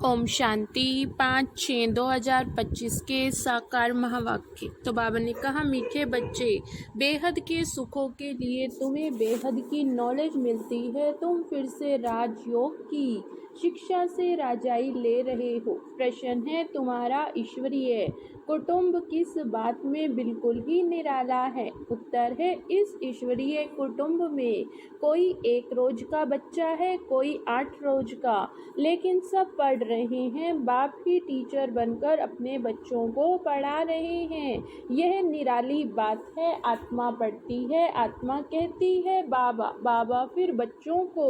ओम शांति 5/6/2025 के साकार महावाक्य। तो बाबा ने कहा, मीठे बच्चे, बेहद के सुखों के लिए तुम्हें बेहद की नॉलेज मिलती है। तुम फिर से राजयोग की शिक्षा से राजाई ले रहे हो। प्रश्न है तुम्हारा ईश्वरीय कुटुंब किस बात में बिल्कुल ही निराला है? उत्तर है, इस ईश्वरीय कुटुंब में कोई 1 रोज का बच्चा है, कोई 8 रोज का, लेकिन सब पढ़ रहे हैं। बाप ही टीचर बनकर अपने बच्चों को पढ़ा रहे हैं। यह निराली बात है। आत्मा पढ़ती है, आत्मा कहती है बाबा। बाबा फिर बच्चों को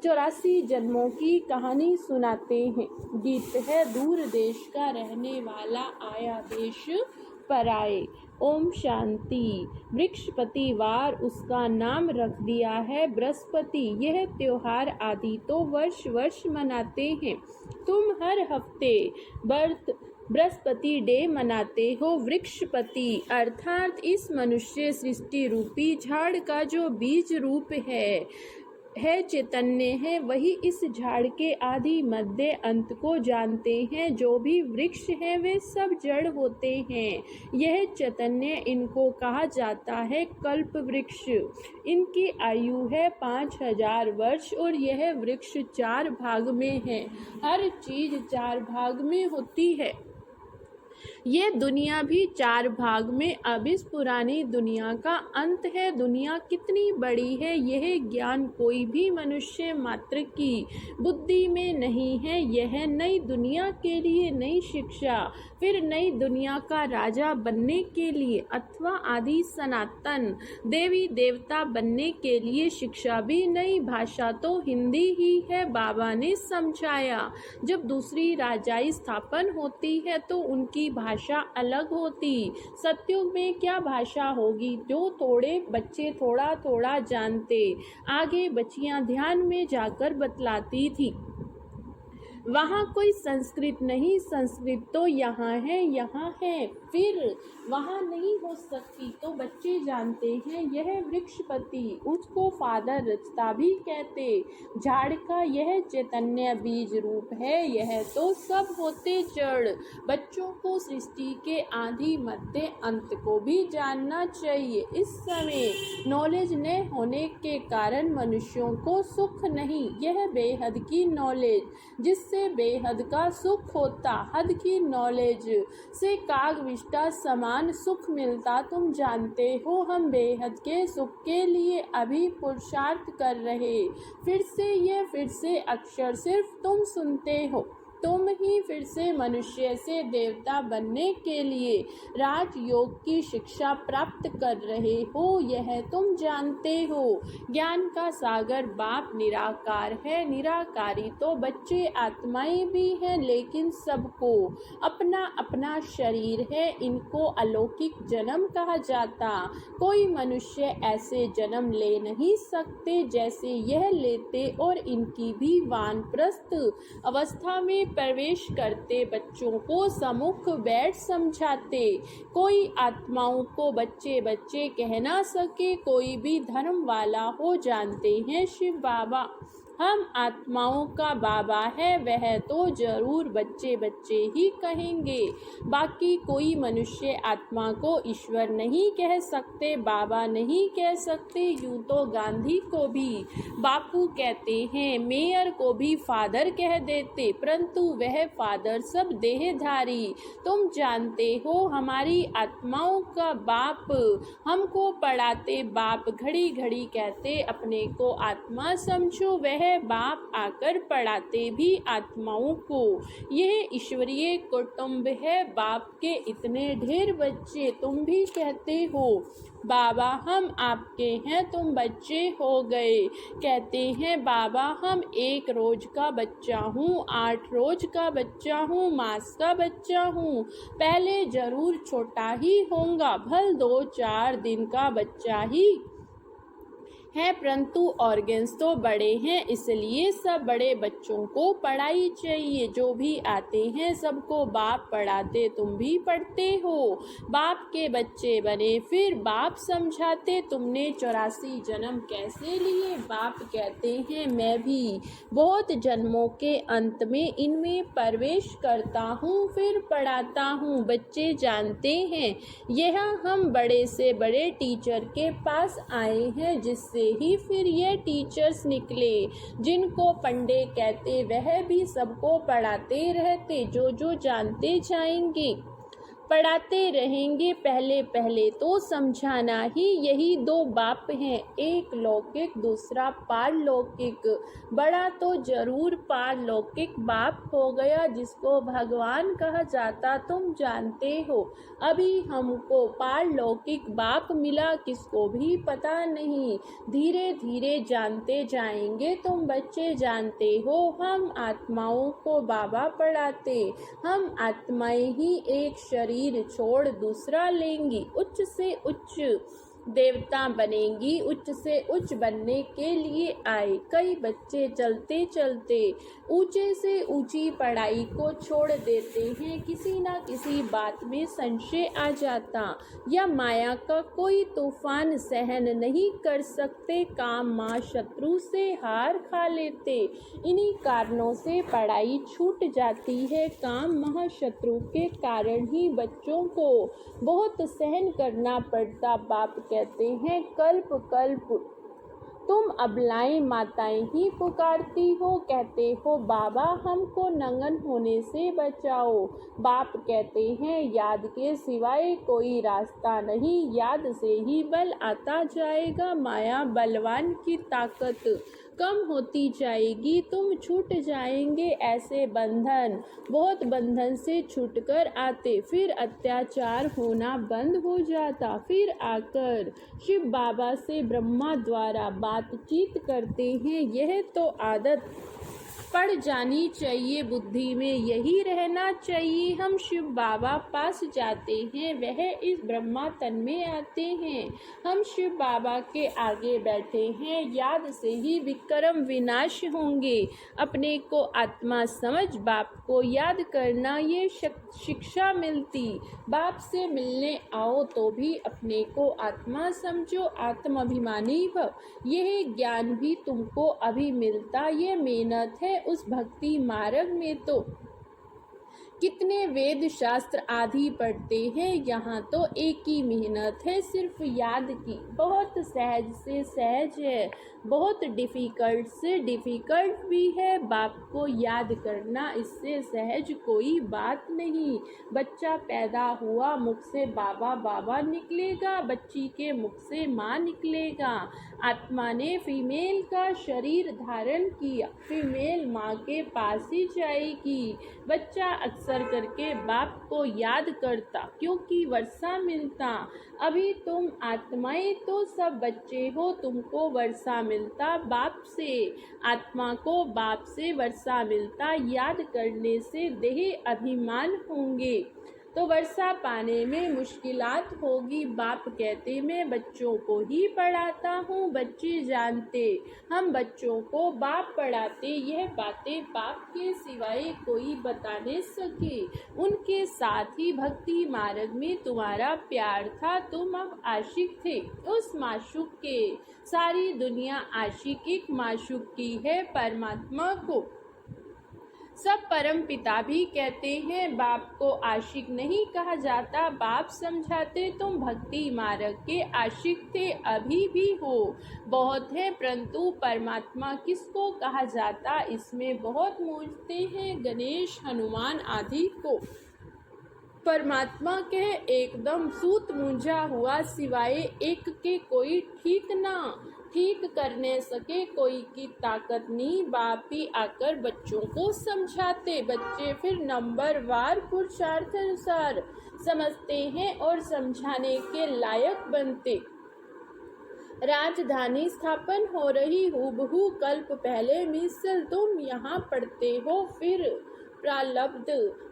84 जन्मों की कहानी सुनाते हैं। गीत है, दूर देश का रहने वाला आया देश पर आए। ओम शांति। वृक्षपति वार उसका नाम रख दिया है बृहस्पति। यह त्योहार आदि तो वर्ष वर्ष मनाते हैं। तुम हर हफ्ते बर्थ बृहस्पति डे मनाते हो। वृक्षपति अर्थात इस मनुष्य सृष्टि रूपी झाड़ का जो बीज रूप है चैतन्य है, वही इस झाड़ के आदि मध्य अंत को जानते हैं। जो भी वृक्ष हैं वे सब जड़ होते हैं। यह चैतन्य, इनको कहा जाता है कल्प वृक्ष। इनकी आयु है 5000 वर्ष और यह वृक्ष 4 भाग में है। हर चीज 4 भाग में होती है। ये दुनिया भी 4 भाग में। अब इस पुरानी दुनिया का अंत है। दुनिया कितनी बड़ी है यह ज्ञान कोई भी मनुष्य मात्र की बुद्धि में नहीं है। यह नई दुनिया के लिए नई शिक्षा, फिर नई दुनिया का राजा बनने के लिए अथवा आदि सनातन देवी देवता बनने के लिए शिक्षा भी नई। भाषा तो हिंदी ही है। बाबा ने समझाया, जब दूसरी राजाई स्थापन होती है तो उनकी भाषा अलग होती। सतयुग में क्या भाषा होगी? जो थोड़े बच्चे थोड़ा थोड़ा जानते। आगे बच्चियां ध्यान में जाकर बतलाती थी। वहाँ कोई संस्कृत नहीं, संस्कृत तो यहाँ है, फिर वहाँ नहीं हो सकती। तो बच्चे जानते हैं यह वृक्षपति, उसको फादर रचता भी कहते। झाड़ का यह चैतन्य बीज रूप है। यह तो सब होते जड़। बच्चों को सृष्टि के आदि मध्य अंत को भी जानना चाहिए। इस समय नॉलेज न होने के कारण मनुष्यों को सुख नहीं। यह बेहद की नॉलेज जिससे बेहद का सुख होता। हद की नॉलेज से कागविष्टा समान सुख मिलता। तुम जानते हो हम बेहद के सुख के लिए अभी पुरुषार्थ कर रहे। फिर से अक्षर सिर्फ तुम सुनते हो। तुम ही फिर से मनुष्य से देवता बनने के लिए राजयोग की शिक्षा प्राप्त कर रहे हो। यह तुम जानते हो। ज्ञान का सागर बाप निराकार है। निराकारी तो बच्चे आत्माएं भी हैं, लेकिन सबको अपना अपना शरीर है। इनको अलौकिक जन्म कहा जाता। कोई मनुष्य ऐसे जन्म ले नहीं सकते जैसे यह लेते, और इनकी भी वानप्रस्थ अवस्था में प्रवेश करते बच्चों को सम्मुख बैठ समझाते। कोई आत्माओं को बच्चे बच्चे कह ना सके। कोई भी धर्म वाला हो, जानते हैं शिव बाबा हम आत्माओं का बाबा है, वह तो जरूर बच्चे बच्चे ही कहेंगे। बाकी कोई मनुष्य आत्मा को ईश्वर नहीं कह सकते, बाबा नहीं कह सकते। यूं तो गांधी को भी बापू कहते हैं, मेयर को भी फादर कह देते, परंतु वह फादर सब देहधारी। तुम जानते हो हमारी आत्माओं का बाप हमको पढ़ाते। बाप घड़ी घड़ी कहते अपने को आत्मा समझो। वह बाप आकर पढ़ाते भी आत्माओं को। यह ईश्वरीय कुटुंब है। बाप के इतने ढेर बच्चे। तुम भी कहते हो बाबा हम आपके हैं, तुम बच्चे हो गए। कहते हैं बाबा हम 1 रोज का बच्चा हूँ, 8 रोज का बच्चा हूँ, मास का बच्चा हूँ। पहले जरूर छोटा ही होऊंगा, भल 2-4 दिन का बच्चा ही हैं, परंतु ऑर्गन्स तो बड़े हैं, इसलिए सब बड़े बच्चों को पढ़ाई चाहिए। जो भी आते हैं सबको बाप पढ़ाते, तुम भी पढ़ते हो। बाप के बच्चे बने, फिर बाप समझाते तुमने 84 जन्म कैसे लिए। बाप कहते हैं मैं भी बहुत जन्मों के अंत में इनमें प्रवेश करता हूँ, फिर पढ़ाता हूँ। बच्चे जानते हैं यह हम बड़े से बड़े टीचर के पास आए हैं, जिससे ही फिर ये टीचर्स निकले जिनको पंडे कहते। वह भी सबको पढ़ाते रहते, जो जो जानते जाएंगे पढ़ाते रहेंगे। पहले पहले तो समझाना ही, यही दो बाप हैं, एक लौकिक दूसरा पारलौकिक। बड़ा तो जरूर पारलौकिक बाप हो गया जिसको भगवान कहा जाता, तुम जानते हो। अभी हमको पारलौकिक बाप मिला, किसको भी पता नहीं। धीरे धीरे जानते जाएंगे। तुम बच्चे जानते हो हम आत्माओं को बाबा पढ़ाते। हम आत्माएं ही एक शरीर छोड़ दूसरा लेंगी, उच्च से उच्च देवता बनेंगी। उच्च से उच्च बनने के लिए आए कई बच्चे चलते चलते ऊंचे से ऊंची पढ़ाई को छोड़ देते हैं। किसी ना किसी बात में संशय आ जाता, या माया का कोई तूफान सहन नहीं कर सकते, काम माँ शत्रु से हार खा लेते। इन्हीं कारणों से पढ़ाई छूट जाती है। काम महाशत्रु के कारण ही बच्चों को बहुत सहन करना पड़ता। बाप कहते हैं कल्प कल्प तुम अबलाएं माताएं ही पुकारती हो, कहते हो बाबा हमको नंगन होने से बचाओ। बाप कहते हैं याद के सिवाय कोई रास्ता नहीं, याद से ही बल आता जाएगा। माया बलवान की ताकत कम होती जाएगी, तुम छूट जाएंगे ऐसे बंधन। बहुत बंधन से छूटकर आते, फिर अत्याचार होना बंद हो जाता। फिर आकर शिव बाबा से ब्रह्मा द्वारा बातचीत करते हैं। यह तो आदत पड़ जानी चाहिए, बुद्धि में यही रहना चाहिए। हम शिव बाबा पास जाते हैं, वह इस ब्रह्मा तन में आते हैं। हम शिव बाबा के आगे बैठे हैं, याद से ही विक्रम विनाश होंगे। अपने को आत्मा समझ बाप को याद करना, ये शिक्षा मिलती। बाप से मिलने आओ तो भी अपने को आत्मा समझो, आत्माभिमानी भव। यह ज्ञान भी तुमको अभी मिलता, ये मेहनत है उस भक्ति मार्ग में। तो कितने वेद शास्त्र आदि पढ़ते हैं, यहाँ तो एक ही मेहनत है सिर्फ याद की। बहुत सहज से सहज है, बहुत डिफ़िकल्ट से डिफ़िकल्ट भी है। बाप को याद करना, इससे सहज कोई बात नहीं। बच्चा पैदा हुआ, मुख से बाबा बाबा निकलेगा, बच्ची के मुख से माँ निकलेगा। आत्मा ने फीमेल का शरीर धारण किया, फीमेल माँ के पास ही जाएगी। बच्चा अक्सर करके बाप को याद करता, क्योंकि वर्षा मिलता। अभी तुम आत्माएं तो सब बच्चे हो, तुमको वर्षा मिलता बाप से। आत्मा को बाप से वर्षा मिलता, याद करने से देह अभिमान होंगे तो वर्षा पाने में मुश्किलात होगी। बाप कहते मैं बच्चों को ही पढ़ाता हूँ, बच्चे जानते हम बच्चों को बाप पढ़ाते। यह बातें बाप के सिवाय कोई बता नहीं सके। उनके साथ ही भक्ति मार्ग में तुम्हारा प्यार था, तुम अब आशिक थे उस माशूक के। सारी दुनिया आशिक एक माशूक की है, परमात्मा को सब परम पिता भी कहते हैं। बाप को आशिक नहीं कहा जाता, बाप समझाते तुम भक्ति मार्ग के आशिक थे, अभी भी हो। बहुत है परंतु परमात्मा किसको कहा जाता, इसमें बहुत मूझते हैं गणेश हनुमान आदि को। परमात्मा के एकदम सूत मूंझा हुआ, सिवाय एक के कोई ठीक करने सके कोई की ताकत नहीं। बाप ही आकर बच्चों को समझाते, बच्चे फिर नंबर वार पुरुषार्थ अनुसार समझते हैं और समझाने के लायक बनते। राजधानी स्थापन हो रही हूबहू कल्प पहले मिसल तुम यहाँ पढ़ते हो, फिर प्रारब्ध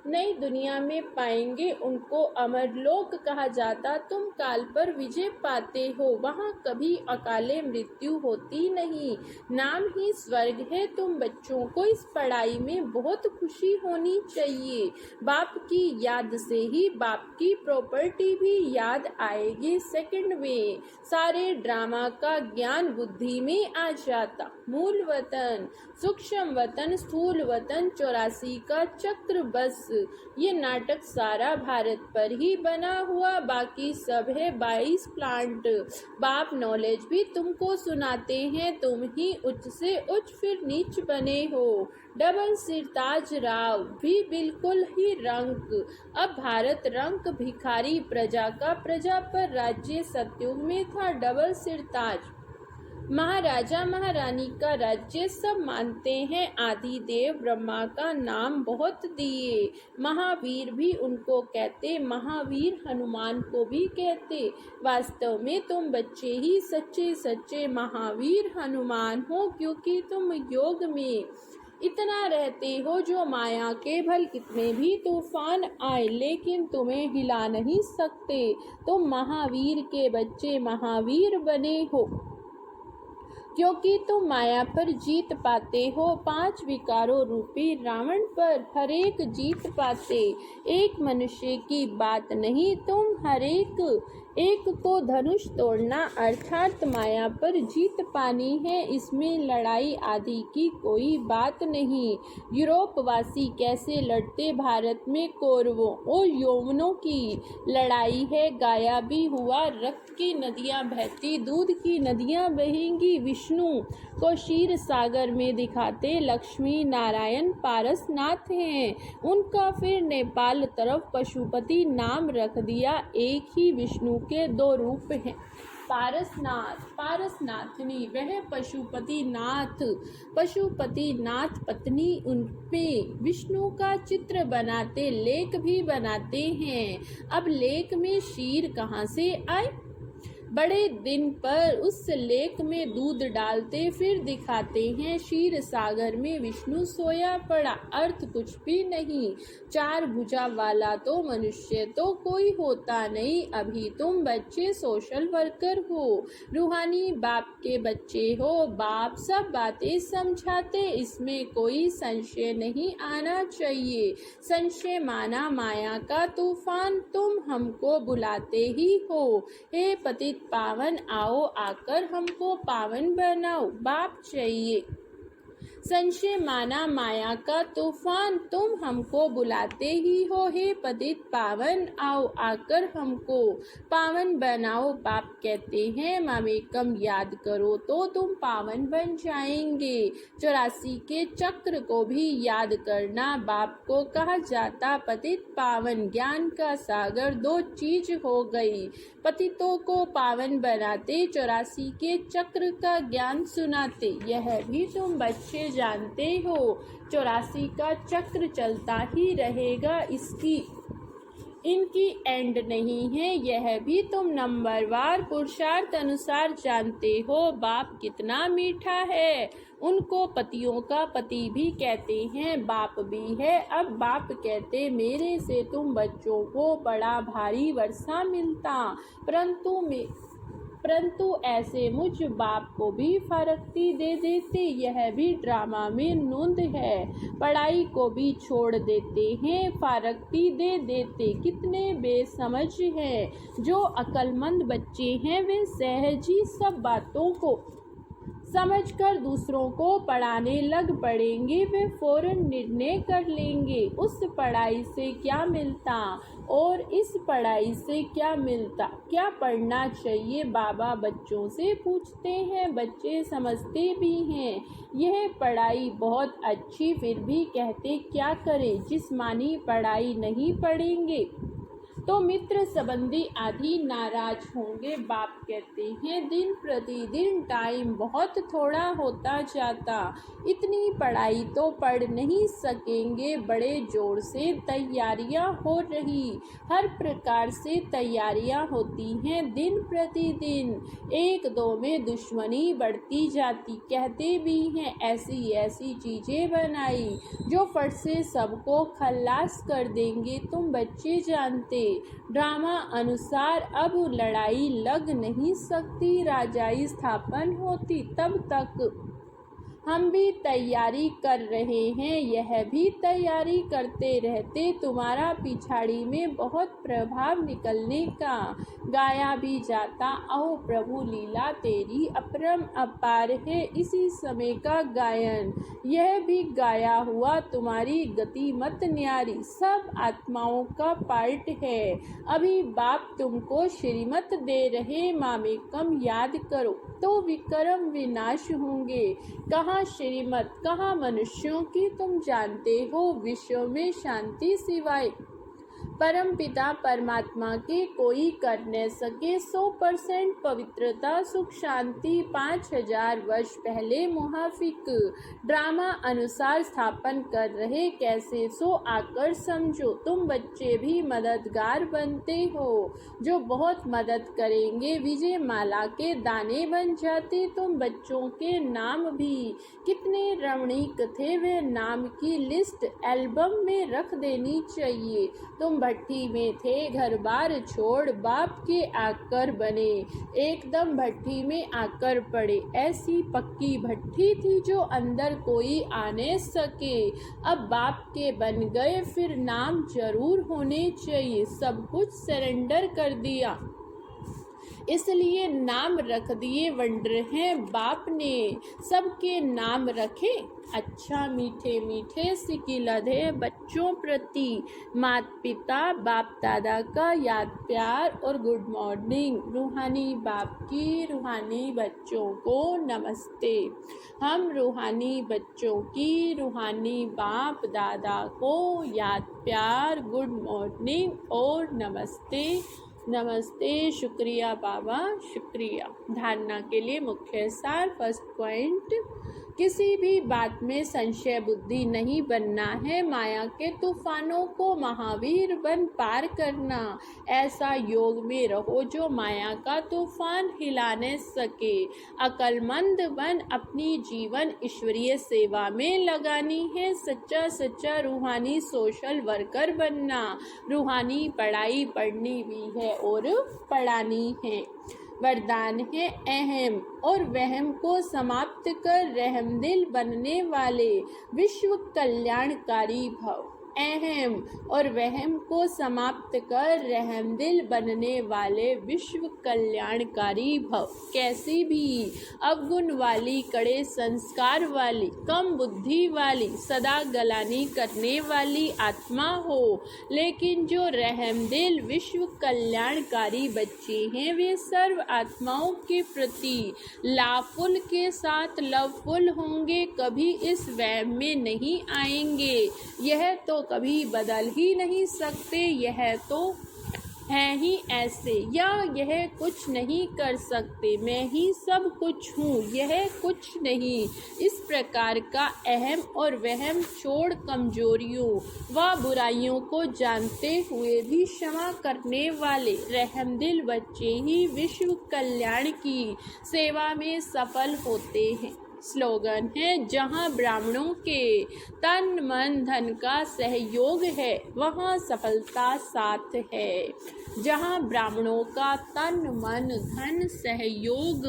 नई दुनिया में पाएंगे, उनको अमरलोक कहा जाता। तुम काल पर विजय पाते हो, वहाँ कभी अकाले मृत्यु होती नहीं, नाम ही स्वर्ग है। तुम बच्चों को इस पढ़ाई में बहुत खुशी होनी चाहिए। बाप की याद से ही बाप की प्रॉपर्टी भी याद आएगी। सेकंड में सारे ड्रामा का ज्ञान बुद्धि में आ जाता। मूल वतन, सूक्ष्म वतन, स्थूल वतन, 84 का चक्र, बस ये नाटक सारा भारत पर ही बना हुआ, बाकी सब है 22 प्लांट। बाप नॉलेज भी तुमको सुनाते हैं, तुम ही उच्च से उच्च फिर नीच बने हो। डबल सिरताज राव भी बिल्कुल ही रंक। अब भारत रंक भिखारी प्रजा का, प्रजा पर राज्य सतयुग में था डबल सिरताज। महाराजा महारानी का राज्य सब मानते हैं। आदि देव ब्रह्मा का नाम बहुत दिए, महावीर भी उनको कहते, महावीर हनुमान को भी कहते। वास्तव में तुम बच्चे ही सच्चे सच्चे महावीर हनुमान हो, क्योंकि तुम योग में इतना रहते हो जो माया के भल कितने भी तूफान आए लेकिन तुम्हें हिला नहीं सकते। तुम महावीर के बच्चे महावीर बने हो क्योंकि तुम माया पर जीत पाते हो। 5 विकारों रूपी रावण पर हर एक जीत पाते। एक मनुष्य की बात नहीं, तुम हर एक को धनुष तोड़ना अर्थात माया पर जीत पानी है। इसमें लड़ाई आदि की कोई बात नहीं। यूरोपवासी कैसे लड़ते, भारत में कौरवों और यौवनों की लड़ाई है। गाया भी हुआ, रक्त की नदियाँ बहती, दूध की नदियाँ बहेंगी। विष्णु को क्षीर सागर में दिखाते लक्ष्मी नारायण पारसनाथ हैं, उनका फिर नेपाल तरफ पशुपति नाम रख दिया। एक ही विष्णु के 2 रूप हैं, पारसनाथ पारसनाथनी। वह पशुपति नाथ पत्नी उनपे विष्णु का चित्र बनाते, लेख भी बनाते हैं। अब लेख में क्षीर कहाँ से आए? बड़े दिन पर उस लेक में दूध डालते, फिर दिखाते हैं क्षीर सागर में विष्णु सोया पड़ा। अर्थ कुछ भी नहीं। 4 भुजा वाला तो मनुष्य तो कोई होता नहीं। अभी तुम बच्चे सोशल वर्कर हो, रूहानी बाप के बच्चे हो। बाप सब बातें समझाते, इसमें कोई संशय नहीं आना चाहिए। संशय माना माया का तूफान, तुम हमको बुलाते ही हो। हे पतित पावन आओ, आकर हमको पावन बनाओ। बाप चाहिए। संशय माना माया का तूफान, तुम हमको बुलाते ही हो। हे पतित पावन आओ, आकर हमको पावन बनाओ। बाप कहते हैं ममेकम याद करो तो तुम पावन बन जाएंगे। 84 के चक्र को भी याद करना। बाप को कहा जाता पतित पावन, ज्ञान का सागर। 2 चीज हो गई, पतितों को पावन बनाते, 84 के चक्र का ज्ञान सुनाते। यह भी तुम बच्चे जानते हो। 84 का चक्र चलता ही रहेगा, इनकी एंड नहीं है। यह भी तुम नंबरवार पुरुषार्थ अनुसार जानते हो। बाप कितना मीठा है, उनको पतियों का पति भी कहते हैं, बाप भी है। अब बाप कहते मेरे से तुम बच्चों को बड़ा भारी वर्षा मिलता, परंतु ऐसे मुझ बाप को भी फारक्ती दे देते। यह भी ड्रामा में नोंद है। पढ़ाई को भी छोड़ देते हैं, फारक्ती दे देते। कितने बेसमझ हैं। जो अक्लमंद बच्चे हैं वे सहज ही सब बातों को समझकर दूसरों को पढ़ाने लग पड़ेंगे। वे फौरन निर्णय कर लेंगे उस पढ़ाई से क्या मिलता और इस पढ़ाई से क्या मिलता, क्या पढ़ना चाहिए। बाबा बच्चों से पूछते हैं, बच्चे समझते भी हैं यह पढ़ाई बहुत अच्छी, फिर भी कहते क्या करें, जिस्मानी पढ़ाई नहीं पढ़ेंगे तो मित्र संबंधी आदि नाराज होंगे। बाप कहते हैं दिन प्रतिदिन टाइम बहुत थोड़ा होता जाता, इतनी पढ़ाई तो पढ़ नहीं सकेंगे। बड़े जोर से तैयारियां हो रही, हर प्रकार से तैयारियां होती हैं दिन प्रतिदिन। एक दो में दुश्मनी बढ़ती जाती, कहते भी हैं ऐसी ऐसी चीजें बनाई जो फट से सबको खल्लास कर देंगे। तुम बच्चे जानते, ड्रामा अनुसार अब लड़ाई लग नहीं सकती। राजाई स्थापन होती तब तक हम भी तैयारी कर रहे हैं, यह भी तैयारी करते रहते। तुम्हारा पिछाड़ी में बहुत प्रभाव निकलने का गाया भी जाता। अहो प्रभु लीला तेरी अपरम अपार है, इसी समय का गायन यह भी गाया हुआ। तुम्हारी गति मत न्यारी, सब आत्माओं का पार्ट है। अभी बाप तुमको श्रीमत दे रहे, मामेकम याद करो तो विक्रम विनाश होंगे। कहाँ श्रीमत, कहाँ मनुष्यों की, तुम जानते हो विश्व में शांति सिवाय परम पिता परमात्मा के कोई कर न सके। 100% पवित्रता सुख शांति 5000 वर्ष पहले मुहाफिक ड्रामा अनुसार स्थापन कर रहे। कैसे सो आकर समझो, तुम बच्चे भी मददगार बनते हो जो बहुत मदद करेंगे। विजय माला के दाने बन जाते तुम बच्चों के नाम भी कितने रमणीक थे, वे नाम की लिस्ट एल्बम में रख देनी चाहिए। तुम भट्टी में थे, घर बार छोड़ बाप के आकर बने, एकदम भट्टी में आकर पड़े। ऐसी पक्की भट्टी थी जो अंदर कोई आने सके। अब बाप के बन गए, फिर नाम जरूर होने चाहिए। सब कुछ सरेंडर कर दिया, इसलिए नाम रख दिए। वंडर हैं बाप ने सबके नाम रखे। अच्छा मीठे मीठे सिकिलधे बच्चों प्रति माता पिता बाप दादा का याद प्यार और गुड मॉर्निंग। रूहानी बाप की रूहानी बच्चों को नमस्ते। हम रूहानी बच्चों की रूहानी बाप दादा को याद प्यार, गुड मॉर्निंग और नमस्ते। नमस्ते, शुक्रिया बाबा, शुक्रिया। धारणा के लिए मुख्य सार। फर्स्ट पॉइंट, किसी भी बात में संशय बुद्धि नहीं बनना है। माया के तूफानों को महावीर बन पार करना। ऐसा योग में रहो जो माया का तूफान हिला न सके। अक्लमंद बन अपनी जीवन ईश्वरीय सेवा में लगानी है। सच्चा सच्चा रूहानी सोशल वर्कर बनना। रूहानी पढ़ाई पढ़नी भी है और पढ़ानी है। वरदान है अहम और वहम को समाप्त कर रहमदिल बनने वाले विश्व कल्याणकारी भव। अहम और वहम को समाप्त कर रहमदिल बनने वाले विश्व कल्याणकारी भव। कैसी भी अवगुण वाली, कड़े संस्कार वाली, कम बुद्धि वाली, सदा गलानी करने वाली आत्मा हो, लेकिन जो रहमदिल विश्व कल्याणकारी बच्चे हैं, वे सर्व आत्माओं के प्रति लाफुल के साथ लवफुल होंगे। कभी इस वहम में नहीं आएंगे, यह तो कभी बदल ही नहीं सकते, यह तो है ही ऐसे, या यह कुछ नहीं कर सकते, मैं ही सब कुछ हूँ, यह कुछ नहीं। इस प्रकार का अहम और वहम छोड़ कमजोरियों व बुराइयों को जानते हुए भी क्षमा करने वाले रहमदिल बच्चे ही विश्व कल्याण की सेवा में सफल होते हैं। स्लोगन है, जहाँ ब्राह्मणों के तन मन धन का सहयोग है, वहाँ सफलता साथ है। जहाँ ब्राह्मणों का तन मन धन सहयोग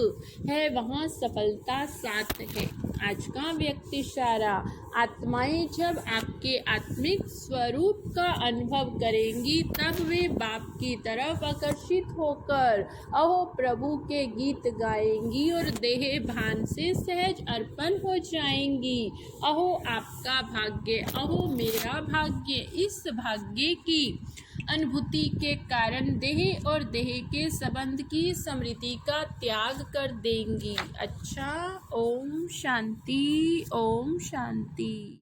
है, वहाँ सफलता साथ है। आज का व्यक्ति इशारा, आत्माएं जब आपके आत्मिक स्वरूप का अनुभव करेंगी, तब वे बाप की तरफ आकर्षित होकर अहो प्रभु के गीत गाएंगी और देह भान से सहज अर्पण हो जाएंगी। अहो आपका भाग्य, अहो मेरा भाग्य। इस भाग्य की अनुभूति के कारण देह और देह के संबंध की स्मृति का त्याग कर देंगी। अच्छा, ओम शांति, ओम शांति।